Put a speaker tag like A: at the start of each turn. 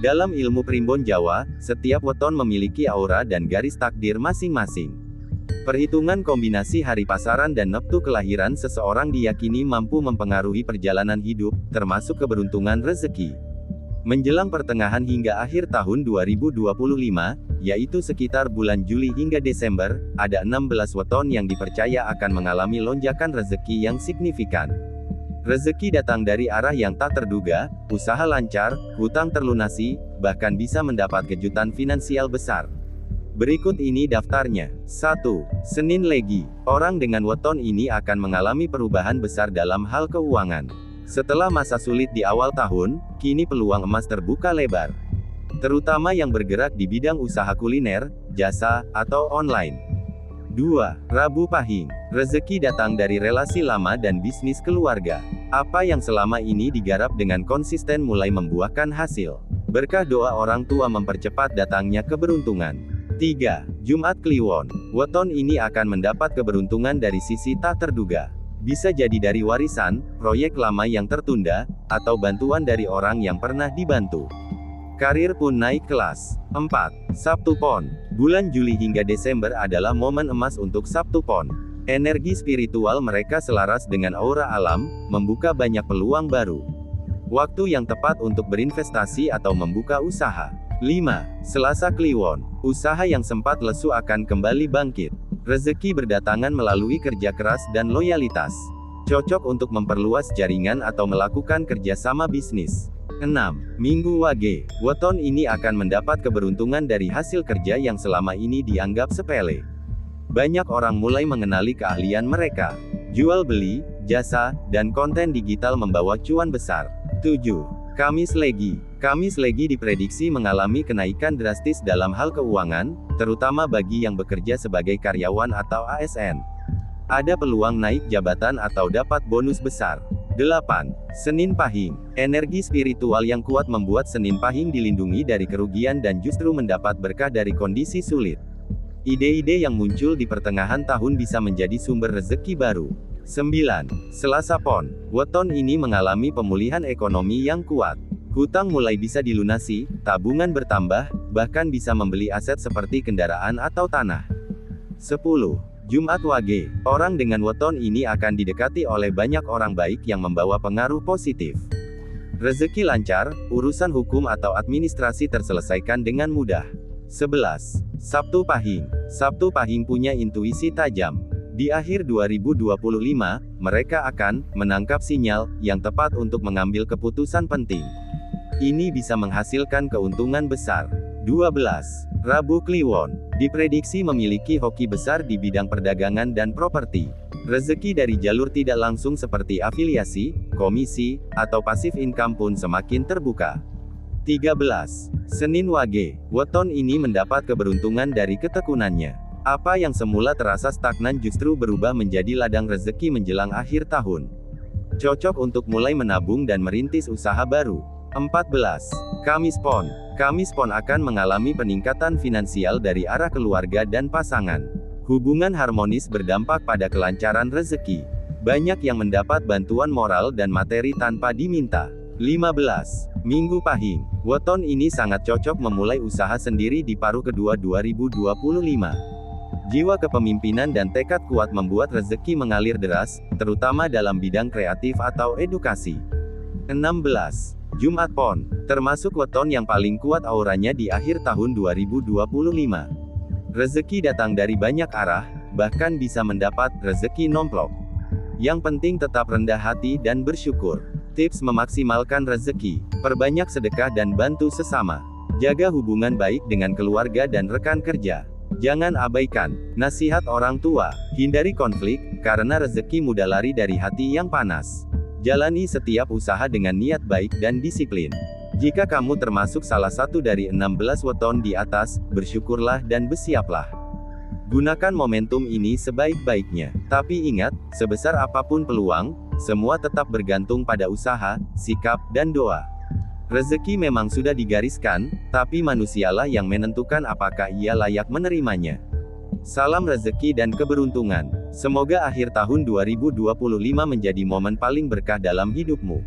A: Dalam ilmu primbon Jawa, setiap weton memiliki aura dan garis takdir masing-masing. Perhitungan kombinasi hari pasaran dan neptu kelahiran seseorang diyakini mampu mempengaruhi perjalanan hidup, termasuk keberuntungan rezeki. Menjelang pertengahan hingga akhir tahun 2025, yaitu sekitar bulan Juli hingga Desember, ada 16 weton yang dipercaya akan mengalami lonjakan rezeki yang signifikan. Rezeki datang dari arah yang tak terduga, usaha lancar, hutang terlunasi, bahkan bisa mendapat kejutan finansial besar. Berikut ini daftarnya. 1. Senin Legi. Orang dengan weton ini akan mengalami perubahan besar dalam hal keuangan. Setelah masa sulit di awal tahun, kini peluang emas terbuka lebar. Terutama yang bergerak di bidang usaha kuliner, jasa, atau online. 2. Rabu Pahing. Rezeki datang dari relasi lama dan bisnis keluarga. Apa yang selama ini digarap dengan konsisten mulai membuahkan hasil. Berkah doa orang tua mempercepat datangnya keberuntungan. 3. Jumat Kliwon. Weton ini akan mendapat keberuntungan dari sisi tak terduga. Bisa jadi dari warisan, proyek lama yang tertunda, atau bantuan dari orang yang pernah dibantu. Karir pun naik kelas. 4. Sabtu Pon. Bulan Juli hingga Desember adalah momen emas untuk Sabtu Pon. Energi spiritual mereka selaras dengan aura alam, membuka banyak peluang baru. Waktu yang tepat untuk berinvestasi atau membuka usaha. 5. Selasa Kliwon. Usaha yang sempat lesu akan kembali bangkit. Rezeki berdatangan melalui kerja keras dan loyalitas. Cocok untuk memperluas jaringan atau melakukan kerjasama bisnis. 6. Minggu Wage. Weton ini akan mendapat keberuntungan dari hasil kerja yang selama ini dianggap sepele. Banyak orang mulai mengenali keahlian mereka. Jual beli, jasa, dan konten digital membawa cuan besar. 7. Kamis Legi. Kamis Legi diprediksi mengalami kenaikan drastis dalam hal keuangan, terutama bagi yang bekerja sebagai karyawan atau ASN. Ada peluang naik jabatan atau dapat bonus besar. 8. Senin Pahing. Energi spiritual yang kuat membuat Senin Pahing dilindungi dari kerugian dan justru mendapat berkah dari kondisi sulit. Ide-ide yang muncul di pertengahan tahun bisa menjadi sumber rezeki baru. 9. Selasa Pon. Weton ini mengalami pemulihan ekonomi yang kuat. Hutang mulai bisa dilunasi, tabungan bertambah, bahkan bisa membeli aset seperti kendaraan atau tanah. 10. Jumat Wage. Orang dengan weton ini akan didekati oleh banyak orang baik yang membawa pengaruh positif. Rezeki lancar, urusan hukum atau administrasi terselesaikan dengan mudah. 11. Sabtu Pahing. Sabtu Pahing punya intuisi tajam. Di akhir 2025, mereka akan menangkap sinyal yang tepat untuk mengambil keputusan penting. Ini bisa menghasilkan keuntungan besar. 12. Rabu Kliwon. Diprediksi memiliki hoki besar di bidang perdagangan dan properti. Rezeki dari jalur tidak langsung seperti afiliasi, komisi, atau passive income pun semakin terbuka. 13. Senin Wage. Weton ini mendapat keberuntungan dari ketekunannya. Apa yang semula terasa stagnan justru berubah menjadi ladang rezeki menjelang akhir tahun. Cocok untuk mulai menabung dan merintis usaha baru. 14. Kamis Pon. Kamis Pon akan mengalami peningkatan finansial dari arah keluarga dan pasangan. Hubungan harmonis berdampak pada kelancaran rezeki. Banyak yang mendapat bantuan moral dan materi tanpa diminta. 15. Minggu Pahing. Weton ini sangat cocok memulai usaha sendiri di paruh kedua 2025. Jiwa kepemimpinan dan tekad kuat membuat rezeki mengalir deras, terutama dalam bidang kreatif atau edukasi. 16. Jumat Pon. Termasuk weton yang paling kuat auranya di akhir tahun 2025. Rezeki datang dari banyak arah, bahkan bisa mendapat rezeki nomplok. Yang penting tetap rendah hati dan bersyukur. Tips memaksimalkan rezeki: perbanyak sedekah dan bantu sesama. Jaga hubungan baik dengan keluarga dan rekan kerja. Jangan abaikan nasihat orang tua. Hindari konflik, karena rezeki mudah lari dari hati yang panas. Jalani setiap usaha dengan niat baik dan disiplin. Jika kamu termasuk salah satu dari 16 weton di atas, bersyukurlah dan bersiaplah. Gunakan momentum ini sebaik-baiknya. Tapi ingat, sebesar apapun peluang, semua tetap bergantung pada usaha, sikap, dan doa. Rezeki memang sudah digariskan, tapi manusialah yang menentukan apakah ia layak menerimanya. Salam rezeki dan keberuntungan. Semoga akhir tahun 2025 menjadi momen paling berkah dalam hidupmu.